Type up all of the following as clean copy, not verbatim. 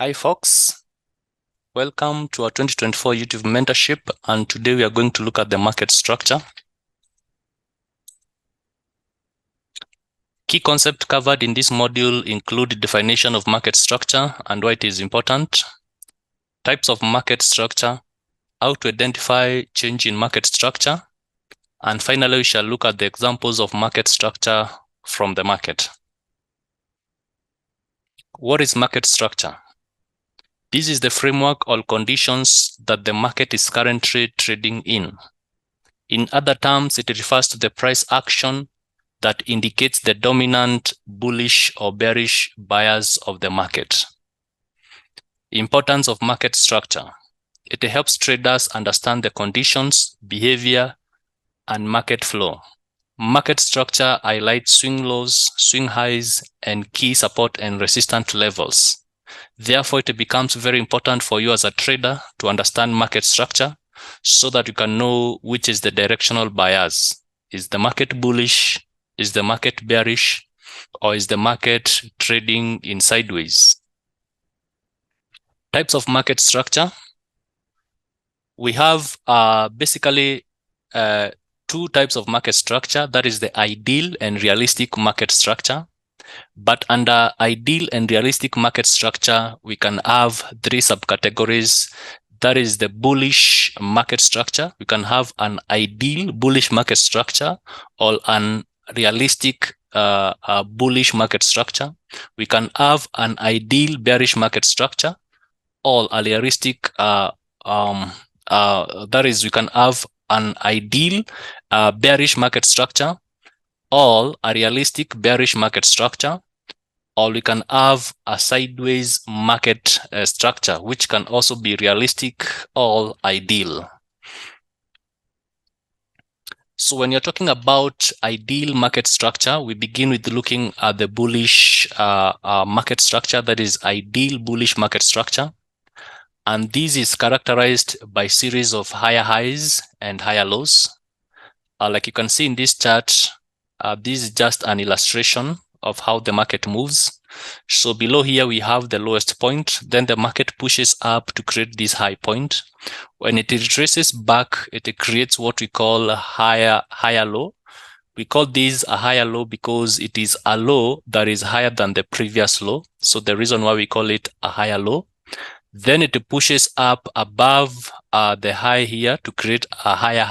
Hi folks, welcome to our 2024 YouTube mentorship, and today we are going to look at the market structure. Key concepts covered in this module include definition of market structure and why it is important, types of market structure, how to identify change in market structure, and finally we shall look at the examples of market structure from the market. What is market structure? This is the framework or conditions that the market is currently trading in. In other terms, it refers to the price action that indicates the dominant bullish or bearish bias of the market. Importance of market structure. It helps traders understand the conditions, behavior, and market flow. Market structure highlights swing lows, swing highs, and key support and resistance levels. Therefore, it becomes very important for you as a trader to understand market structure so that you can know which is the directional bias. Is the market bullish? Is the market bearish? Or is the market trading in sideways? Types of market structure. We have basically two types of market structure. That is the ideal and realistic market structure. But under ideal and realistic market structure, we can have three subcategories. That is the bullish market structure. We can have an ideal bullish market structure or an realistic bullish market structure. We can have an ideal bearish market structure or a realistic that is, we can have an ideal bearish market structure or a realistic bearish market structure, or we can have a sideways market structure, which can also be realistic or ideal. So when you're talking about ideal market structure, we begin with looking at the bullish market structure, that is ideal bullish market structure. And this is characterized by series of higher highs and higher lows. Like you can see in this chart, this is just an illustration of how the market moves. So below here, we have the lowest point. Then the market pushes up to create this high point. When it retraces back, it creates what we call a higher low. We call this a higher low because it is a low that is higher than the previous low. So the reason why we call it a higher low. Then it pushes up above the high here to create a higher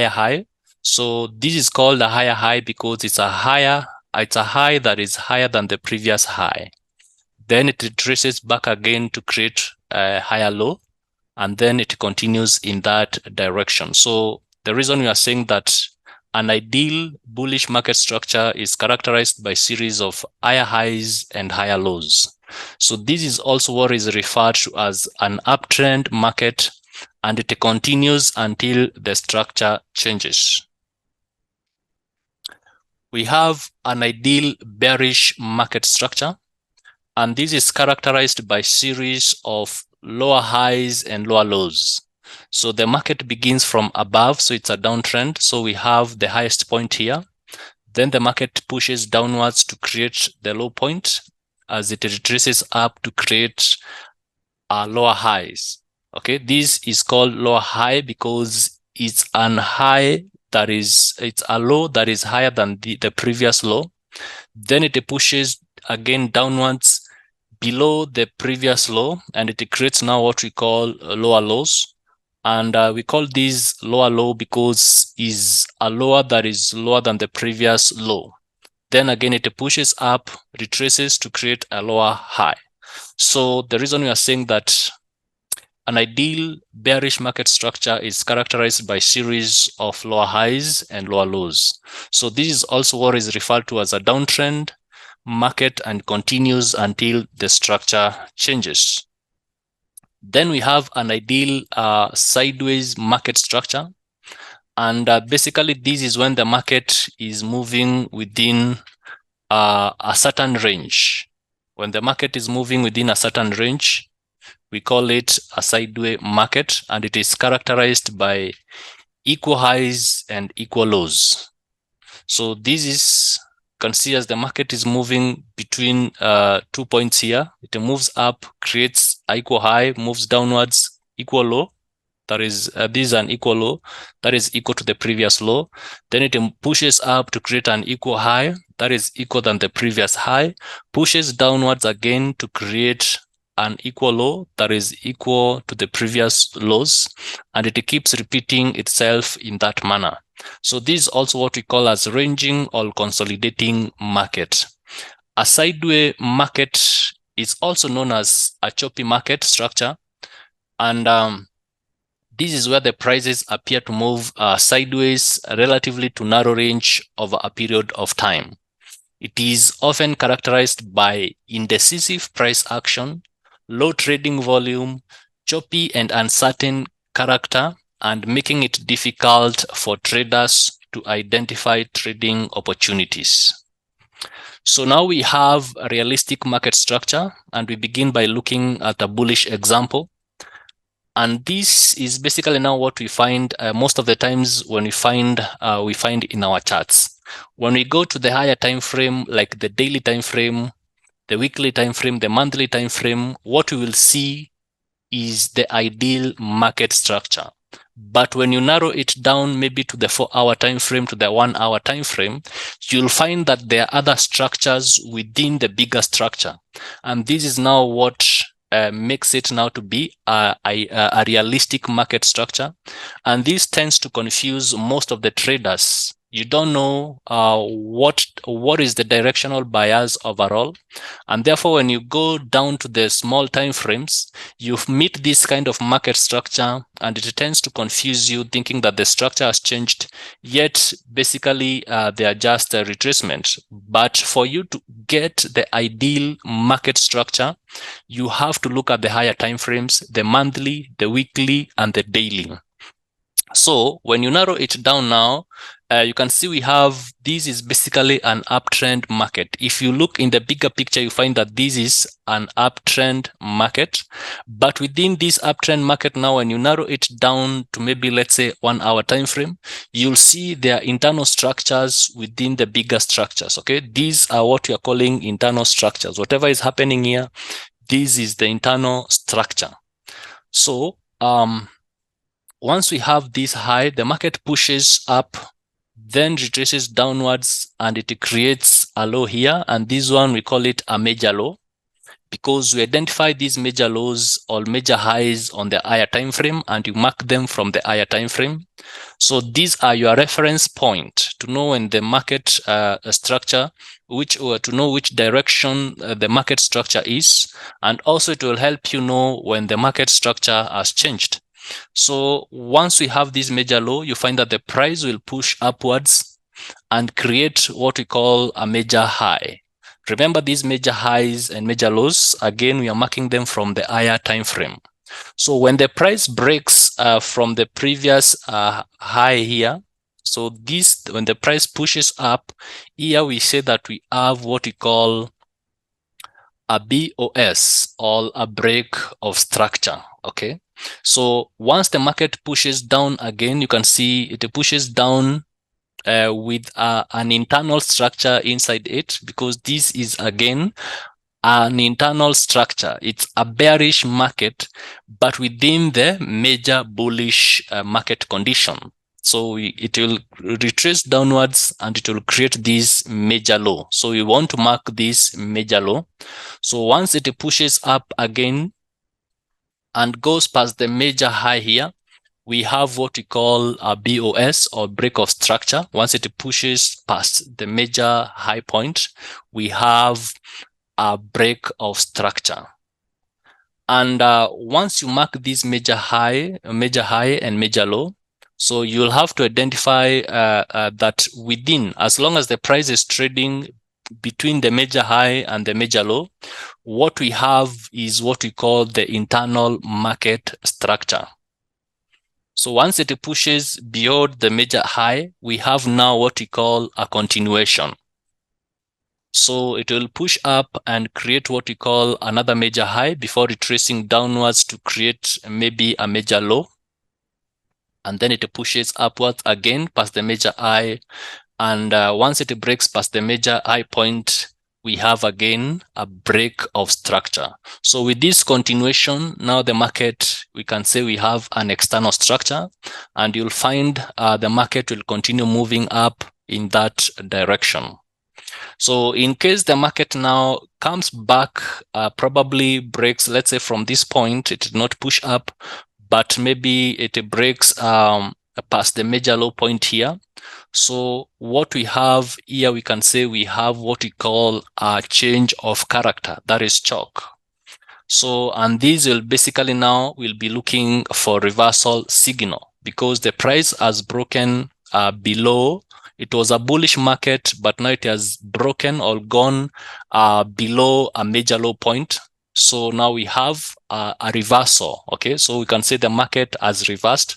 high. So this is called a higher high because it's a high that is higher than the previous high. Then it retraces back again to create a higher low, and then it continues in that direction. So the reason we are saying that an ideal bullish market structure is characterized by series of higher highs and higher lows. So this is also what is referred to as an uptrend market, and it continues until the structure changes. We have an ideal bearish market structure, and this is characterized by series of lower highs and lower lows. So the market begins from above, so it's a downtrend. So we have the highest point here. Then the market pushes downwards to create the low point as it retraces up to create lower highs. Okay, this is called lower high because it's an high that is, it's a low that is higher than the previous low. Then it pushes again downwards below the previous low, and it creates now what we call lower lows. And we call this lower low because is a lower that is lower than the previous low. Then again, it pushes up, retraces to create a lower high. So the reason we are saying that an ideal bearish market structure is characterized by series of lower highs and lower lows. So this is also what is referred to as a downtrend market and continues until the structure changes. Then we have an ideal sideways market structure. And basically, this is when the market is moving within a certain range. When the market is moving within a certain range, we call it a sideways market, and it is characterized by equal highs and equal lows. So this is can see as the market is moving between 2 points here, it moves up, creates an equal high, moves downwards, equal low. That is, this is an equal low that is equal to the previous low. Then it pushes up to create an equal high that is equal than the previous high, pushes downwards again to create an equal low that is equal to the previous lows, and it keeps repeating itself in that manner. So this is also what we call as ranging or consolidating market. A sideways market is also known as a choppy market structure, and this is where the prices appear to move sideways relatively to narrow range over a period of time. It is often characterized by indecisive price action, low trading volume, choppy and uncertain character, and making it difficult for traders to identify trading opportunities. So now we have a realistic market structure, and we begin by looking at a bullish example. And this is basically now what we find most of the times when we find in our charts. When we go to the higher time frame, like the daily time frame, the weekly time frame, the monthly time frame, what we will see is the ideal market structure. But when you narrow it down maybe to the 4-hour time frame, to the 1-hour time frame, you'll find that there are other structures within the bigger structure. And this is now what makes it now to be a realistic market structure. And this tends to confuse most of the traders. You don't know what is the directional bias overall, and therefore when you go down to the small time frames, you meet this kind of market structure, and it tends to confuse you, thinking that the structure has changed, yet basically they are just a retracement. But for you to get the ideal market structure, you have to look at the higher time frames, the monthly, the weekly, and the daily. So when you narrow it down now, you can see we have, this is basically an uptrend market. If you look in the bigger picture, you find that this is an uptrend market. But within this uptrend market now, when you narrow it down to maybe, let's say, 1-hour time frame, you'll see there are internal structures within the bigger structures. Okay, these are what we are calling internal structures. Whatever is happening here, this is the internal structure. So once we have this high, the market pushes up, then retraces downwards, and it creates a low here. And this one, we call it a major low, because we identify these major lows or major highs on the higher time frame, and you mark them from the higher time frame. So these are your reference point to know when the market structure, to know which direction the market structure is, and also it will help you know when the market structure has changed. So once we have this major low, you find that the price will push upwards and create what we call a major high. Remember, these major highs and major lows, again, we are marking them from the higher time frame. So when the price breaks from the previous high here, so this, when the price pushes up, here we say that we have what we call a BOS, or a break of structure. Okay, so once the market pushes down again, you can see it pushes down with an internal structure inside it, because this is again an internal structure. It's a bearish market, but within the major bullish market condition. So it will retrace downwards and it will create this major low. So we want to mark this major low. So once it pushes up again and goes past the major high here, we have what we call a BOS, or break of structure. Once it pushes past the major high point, we have a break of structure. And once you mark this major high and major low, so you'll have to identify that within, as long as the price is trading between the major high and the major low, what we have is what we call the internal market structure. So once it pushes beyond the major high, we have now what we call a continuation. So it will push up and create what we call another major high before retracing downwards to create maybe a major low. And then it pushes upwards again past the major high And once it breaks past the major high point, we have again a break of structure. So with this continuation, now the market, we can say we have an external structure, and you'll find the market will continue moving up in that direction. So in case the market now comes back, probably breaks, let's say from this point, it did not push up, but maybe it breaks past the major low point here. So what we have here, we can say we have what we call a change of character, that is chalk. So, and these will basically now we'll be looking for reversal signal, because the price has broken below. It was a bullish market, but now it has broken or gone below a major low point. So now we have a reversal. Okay, so we can say the market has reversed,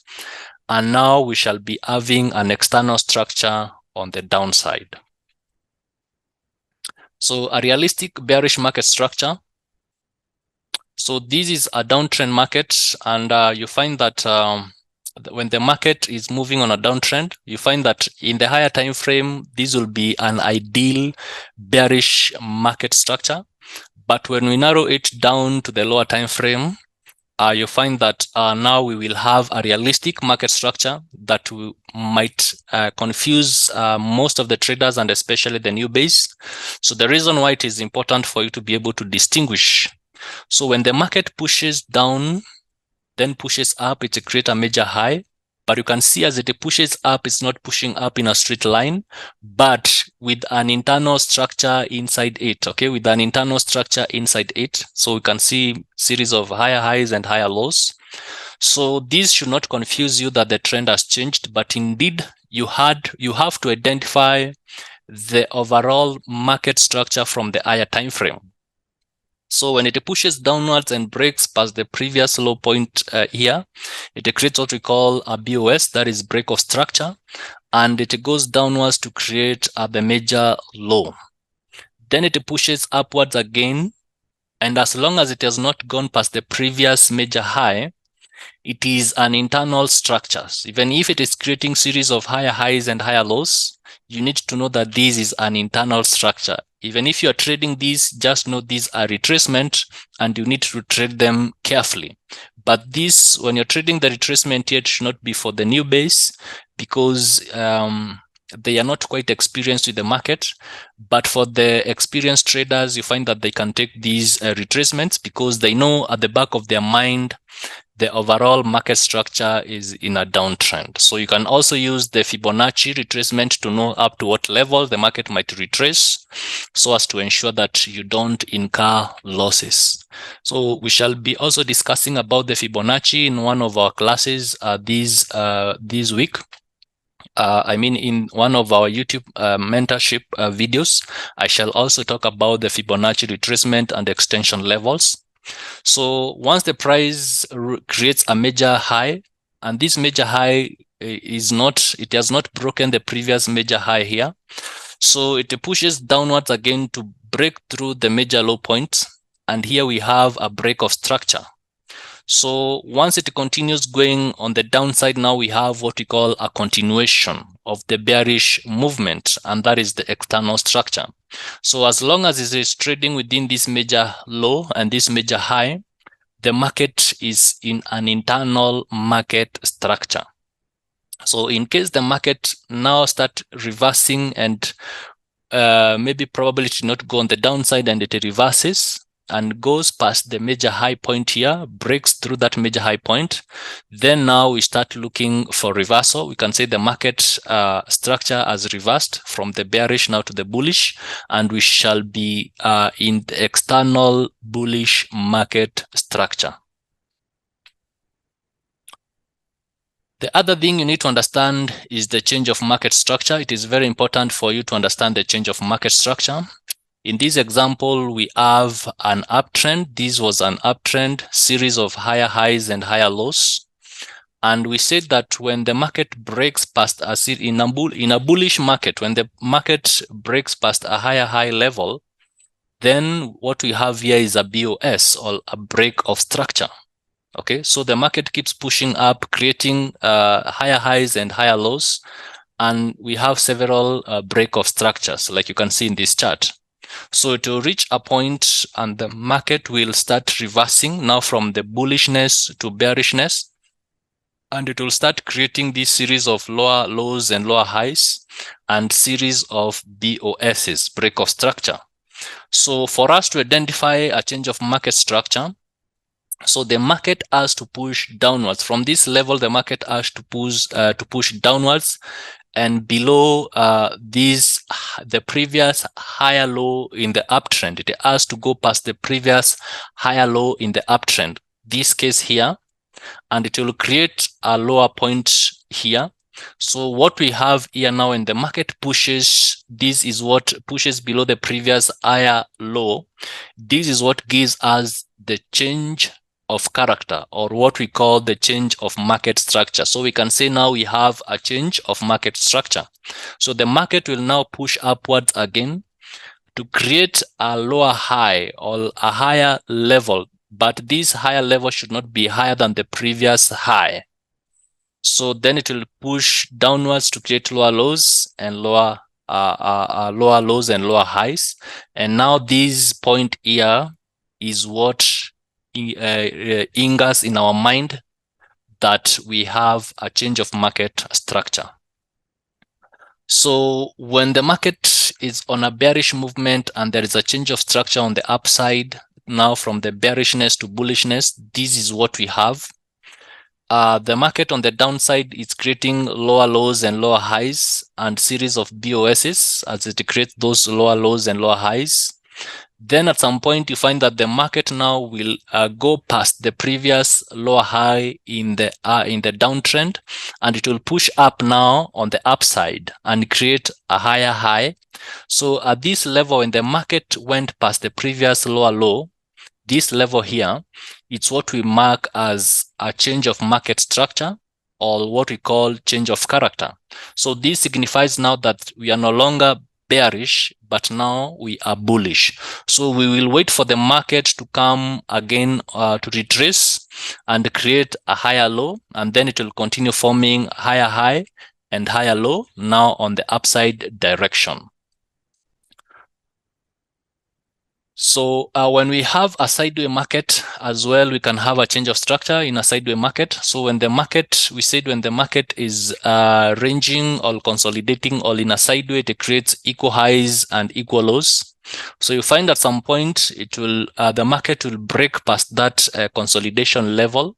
and now we shall be having an external structure on the downside. So a realistic bearish market structure. So this is a downtrend market, and you find that when the market is moving on a downtrend, you find that in the higher time frame, this will be an ideal bearish market structure. But when we narrow it down to the lower time frame, you find that now we will have a realistic market structure that might confuse most of the traders, and especially the new base. So the reason why it is important for you to be able to distinguish. So when the market pushes down, then pushes up, it creates a major high. But you can see as it pushes up, it's not pushing up in a straight line, but with an internal structure inside it, okay, with an internal structure inside it. So we can see series of higher highs and higher lows. So this should not confuse you that the trend has changed, but indeed you have to identify the overall market structure from the higher time frame. So when it pushes downwards and breaks past the previous low point here, it creates what we call a BOS, that is break of structure, and it goes downwards to create the major low. Then it pushes upwards again, and as long as it has not gone past the previous major high, it is an internal structure. Even if it is creating series of higher highs and higher lows, you need to know that this is an internal structure. Even if you are trading these, just know these are retracement, and you need to trade them carefully. But this, when you're trading the retracement here, it should not be for the new base, because they are not quite experienced with the market. But for the experienced traders, you find that they can take these retracements, because they know at the back of their mind the overall market structure is in a downtrend. So you can also use the Fibonacci retracement to know up to what level the market might retrace, so as to ensure that you don't incur losses. So we shall be also discussing about the Fibonacci in one of our classes this week. I mean, in one of our YouTube mentorship videos, I shall also talk about the Fibonacci retracement and extension levels. So once the price creates a major high, and this major high is not, it has not broken the previous major high here. So it pushes downwards again to break through the major low point. And here we have a break of structure. So once it continues going on the downside, now we have what we call a continuation of the bearish movement, and that is the external structure. So as long as it is trading within this major low and this major high, the market is in an internal market structure. So in case the market now start reversing and maybe probably it should not go on the downside, and it reverses and goes past the major high point here, breaks through that major high point, then now we start looking for reversal. We can say the market structure has reversed from the bearish now to the bullish, and we shall be in the external bullish market structure. The other thing you need to understand is the change of market structure. It is very important for you to understand the change of market structure. In this example, we have an uptrend. This was an uptrend, series of higher highs and higher lows. And we said that when the market breaks past in a bullish market, when the market breaks past a higher high level, then what we have here is a BOS, or a break of structure. Okay, so the market keeps pushing up, creating higher highs and higher lows. and we have several break of structures, like you can see in this chart. So it will reach a point and the market will start reversing now from the bullishness to bearishness, and it will start creating this series of lower lows and lower highs and series of BOSs, break of structure. So for us to identify a change of market structure, so the market has to push downwards from this level. The market has to push downwards, and below the previous higher low in the uptrend. It has to go past the previous higher low in the uptrend. This case here, and it will create a lower point here. So what we have here now, when the market pushes, this is what pushes below the previous higher low. This is what gives us the change of character, or what we call the change of market structure. So we can say now we have a change of market structure. So the market will now push upwards again to create a lower high or a higher level, but this higher level should not be higher than the previous high. So then it will push downwards to create lower lows and lower lows and lower highs. And now this point here is what angers in our mind that we have a change of market structure. So when the market is on a bearish movement and there is a change of structure on the upside, now from the bearishness to bullishness, this is what we have. The market on the downside is creating lower lows and lower highs and series of BOSs as it creates those lower lows and lower highs. Then at some point you find that the market now will go past the previous lower high in the downtrend, and it will push up now on the upside and create a higher high. So at this level, when the market went past the previous lower low, this level here, it's what we mark as a change of market structure, or what we call change of character. So this signifies now that we are no longer bearish, but now we are bullish. So we will wait for the market to come again to retrace and create a higher low, and then it will continue forming higher high and higher low, now on the upside direction. So when we have a sideway market as well, we can have a change of structure in a sideway market. So when the market, we said when the market is ranging or consolidating or in a sideway, it creates equal highs and equal lows. So you find at some point it will the market will break past that consolidation level.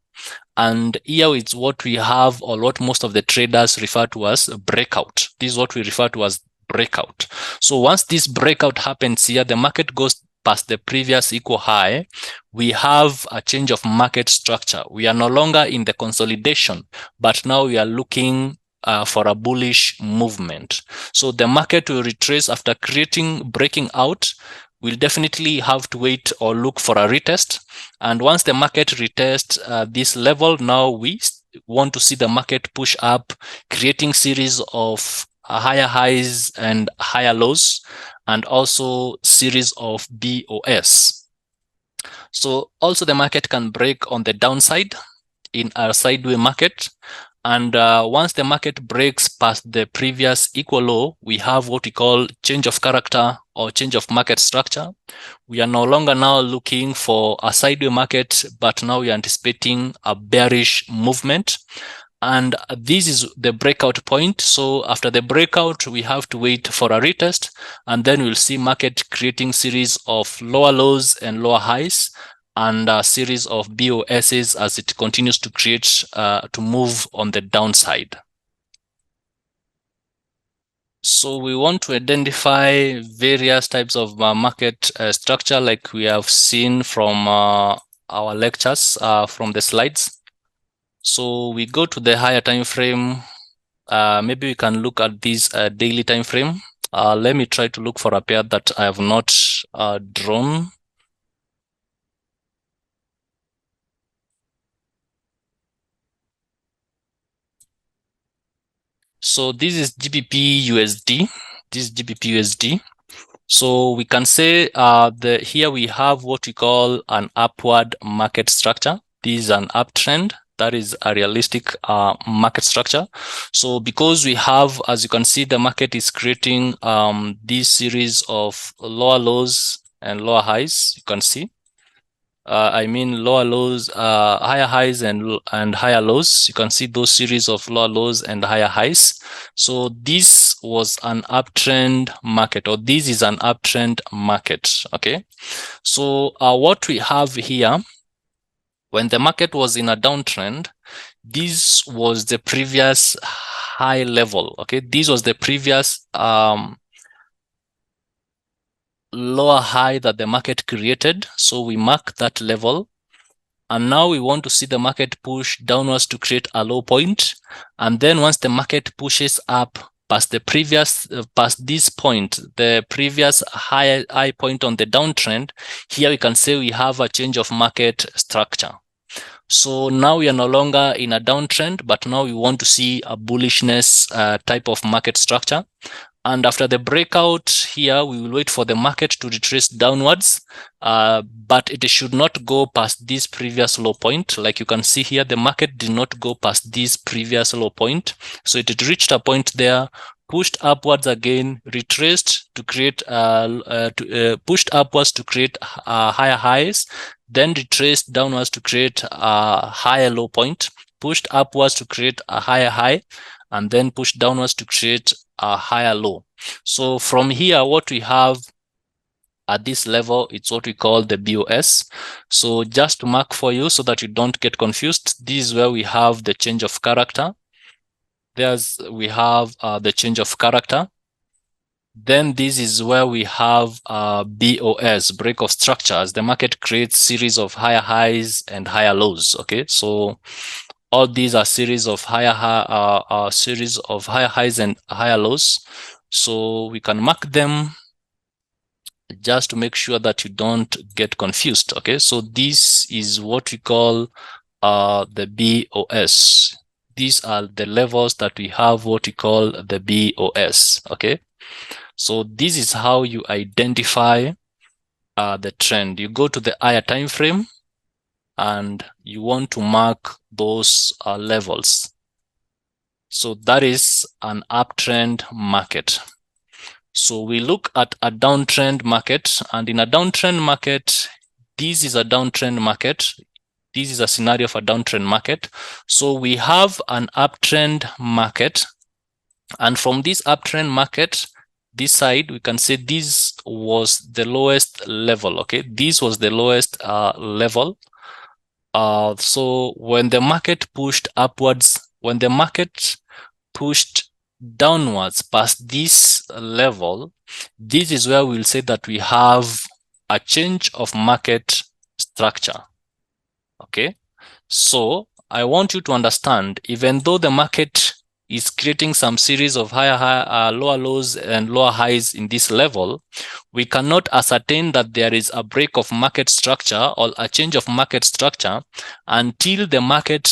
And here is what we have, or what most of the traders refer to as a breakout. This is what we refer to as breakout. So once this breakout happens here, the market goes past the previous equal high, we have a change of market structure. We are no longer in the consolidation, but now we are looking for a bullish movement. So the market will retrace after breaking out. We'll definitely have to wait or look for a retest. And once the market retests this level, now we want to see the market push up, creating series of higher highs and higher lows, and also series of BOS. So also the market can break on the downside in a sideway market. And once the market breaks past the previous equal low, we have what we call change of character or change of market structure. We are no longer now looking for a sideway market, but now we are anticipating a bearish movement. And this is the breakout point. So after the breakout, we have to wait for a retest, and then we'll see market creating series of lower lows and lower highs, and a series of BOSs as it continues to create to move on the downside. So we want to identify various types of market structure, like we have seen from our lectures from the slides. So we go to the higher time frame. Maybe we can look at this daily time frame. Let me try to look for a pair that I have not drawn. So this is GBP USD. This is GBP USD. So we can say here we have what we call an upward market structure. This is an uptrend. that is a realistic market structure. So because we have, as you can see, the market is creating this series of lower lows and lower highs. You can see, I mean lower lows, higher highs and higher lows. You can see those series of lower lows and higher highs. So this was an uptrend market, or this is an uptrend market. Okay, so what we have here, when the market was in a downtrend, this was the previous high level. Okay, this was the previous lower high that the market created. So we mark that level. And now we want to see the market push downwards to create a low point. And then once the market pushes up past the previous, past this point, the previous high point on the downtrend, here we can say we have a change of market structure. So now we are no longer in a downtrend, but now we want to see a bullishness type of market structure. And after the breakout here, we will wait for the market to retrace downwards, but it should not go past this previous low point. Like you can see here, the market did not go past this previous low point. So it reached a point there, pushed upwards again, retraced to create, pushed upwards to create higher highs, then retraced downwards to create a higher low point, pushed upwards to create a higher high, and then pushed downwards to create a higher low. So from here, what we have at this level, it's what we call the BOS. So just to mark for you so that you don't get confused, this is where we have the change of character. We have the change of character. Then this is where we have BOS, break of structures. The market creates series of higher highs and higher lows. Okay, so all these are series of higher highs and higher lows. So we can mark them just to make sure that you don't get confused. Okay, so this is what we call the BOS. These are the levels that we have what we call the BOS. Okay, so this is how you identify the trend. You go to the higher time frame and you want to mark those levels. So that is an uptrend market. So we look at a downtrend market, and in a downtrend market, this is a downtrend market. This is a scenario of a downtrend market. So we have an uptrend market, and from this uptrend market, this side, we can say this was the lowest level. Okay, this was the lowest level. So when the market pushed upwards, when the market pushed downwards past this level, this is where we'll say that we have a change of market structure. Okay, so I want you to understand, even though the market is creating some series of lower lows and lower highs in this level, we cannot ascertain that there is a break of market structure or a change of market structure until the market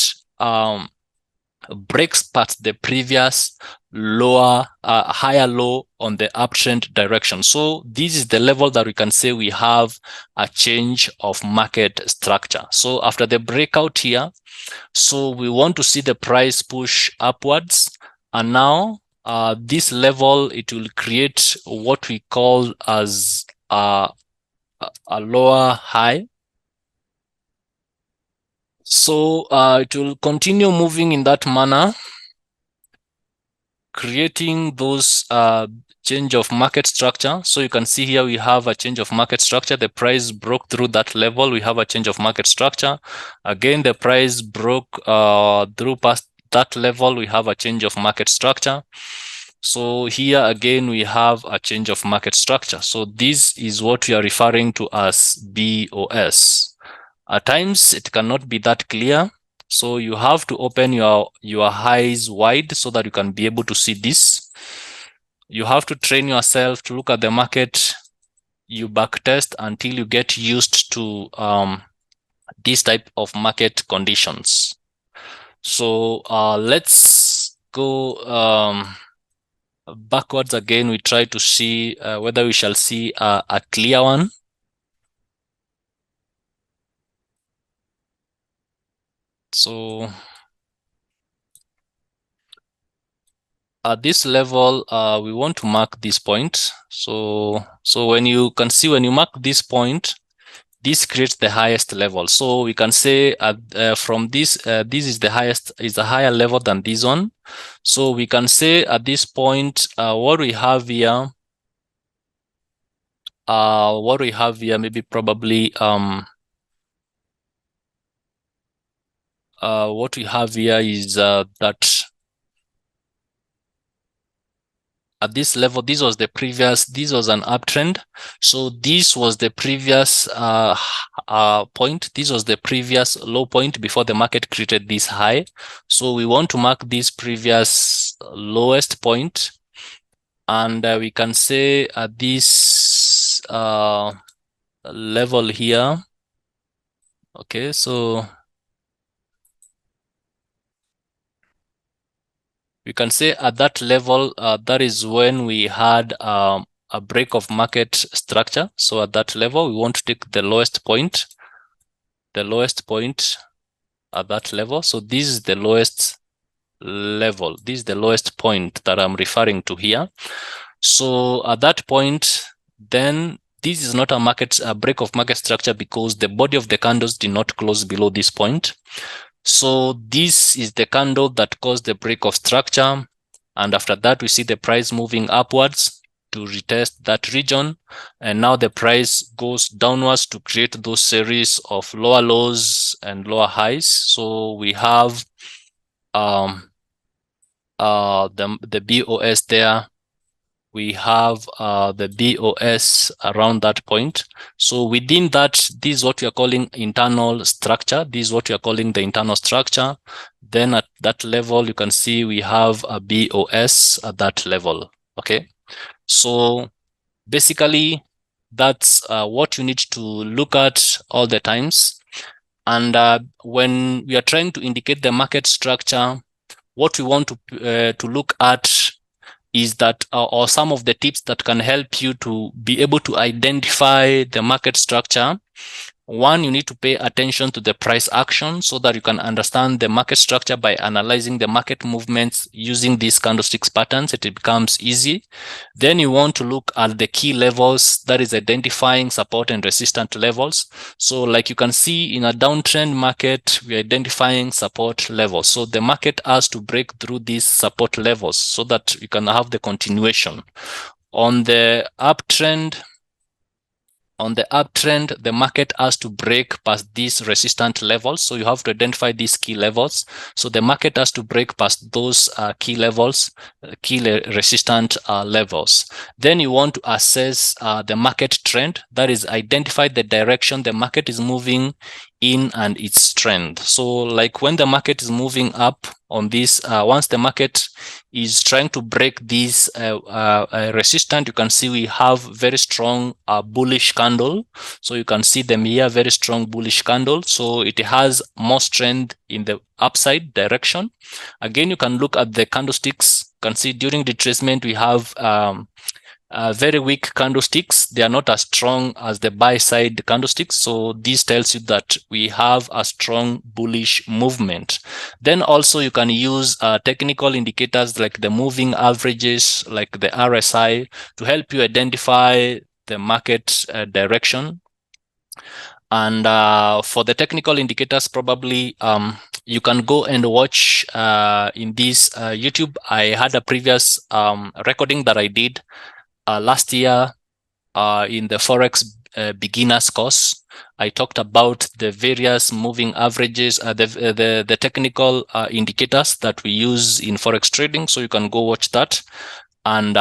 breaks past the previous higher low on the uptrend direction. So this is the level that we can say we have a change of market structure. So after the breakout here, so we want to see the price push upwards, and now this level, it will create what we call as a lower high. So it will continue moving in that manner, creating those change of market structure. So you can see here we have a change of market structure. The price broke through that level. We have a change of market structure. Again, the price broke through past that level. We have a change of market structure. So here again, we have a change of market structure. So this is what we are referring to as BOS. At times, it cannot be that clear. So you have to open your eyes wide so that you can be able to see this. You have to train yourself to look at the market. You backtest until you get used to this type of market conditions. So let's go backwards again. We try to see whether we shall see a clear one. So at this level, we want to mark this point. So when you can see, when you mark this point, this creates the highest level. So we can say from this, this is the highest, is a higher level than this one. So we can say at this point, what we have here, maybe probably what we have here is that at this level, this was the previous, this was an uptrend. So this was the previous point. This was the previous low point before the market created this high. So we want to mark this previous lowest point, and we can say at this level here. Okay, so we can say at that level, that is when we had a break of market structure. So at that level, we want to take the lowest point at that level. So this is the lowest level. This is the lowest point that I'm referring to here. So at that point, then this is not a break of market structure because the body of the candles did not close below this point. So this is the candle that caused the break of structure. And after that, we see the price moving upwards to retest that region. And now the price goes downwards to create those series of lower lows and lower highs. So we have the BOS there. We have the BOS around that point. So within that, this is what we are calling internal structure. This is what we are calling the internal structure. Then at that level, you can see we have a BOS at that level. Okay. So basically, that's what you need to look at all the times. And when we are trying to indicate the market structure, what we want to look at is that, or some of the tips that can help you to be able to identify the market structure. One, you need to pay attention to the price action so that you can understand the market structure by analyzing the market movements using these candlesticks patterns. It becomes easy. Then you want to look at the key levels, that is identifying support and resistance levels. So like you can see in a downtrend market, we're identifying support levels. So the market has to break through these support levels so that you can have the continuation. On the uptrend, the market has to break past these resistance levels. So you have to identify these key levels. So the market has to break past those key levels, resistant levels. Then you want to assess the market trend. That is, identify the direction the market is moving in and its trend. So like when the market is moving up on this, once the market is trying to break this resistance, you can see we have very strong bullish candle. So you can see them here, very strong bullish candle. So it has more strength in the upside direction. Again, you can look at the candlesticks. You can see during retracement we have very weak candlesticks. They are not as strong as the buy side candlesticks. So this tells you that we have a strong bullish movement. Then also you can use technical indicators like the moving averages, like the RSI, to help you identify the market direction. And for the technical indicators, probably you can go and watch in this YouTube. I had a previous recording that I did last year in the Forex beginners course. I talked about the various moving averages, the technical indicators that we use in Forex trading. So you can go watch that, and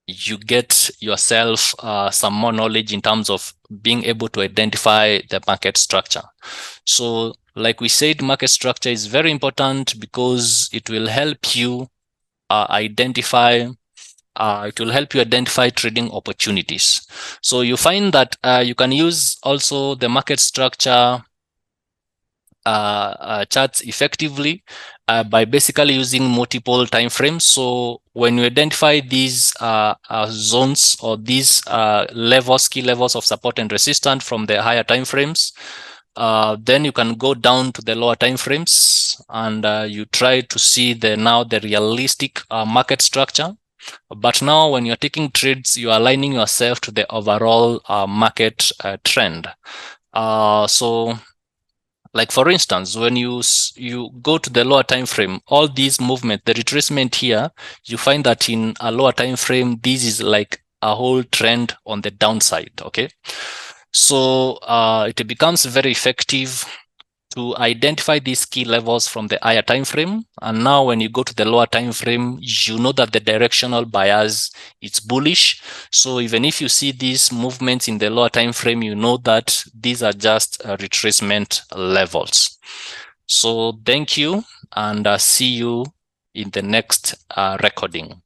you get yourself some more knowledge in terms of being able to identify the market structure. So like we said, market structure is very important because it will help you identify trading opportunities. So you find that you can use also the market structure charts effectively by basically using multiple time frames. So when you identify these zones or these key levels of support and resistance from the higher time frames, Then you can go down to the lower time frames and you try to see the realistic market structure. But now when you're taking trades, you're aligning yourself to the overall market trend. So like for instance, when you go to the lower time frame, all these movement, the retracement here, you find that in a lower time frame, this is like a whole trend on the downside. Okay, so it becomes very effective to identify these key levels from the higher time frame. And now when you go to the lower time frame, you know that the directional bias is bullish. So even if you see these movements in the lower time frame, you know that these are just retracement levels. So thank you, and see you in the next recording.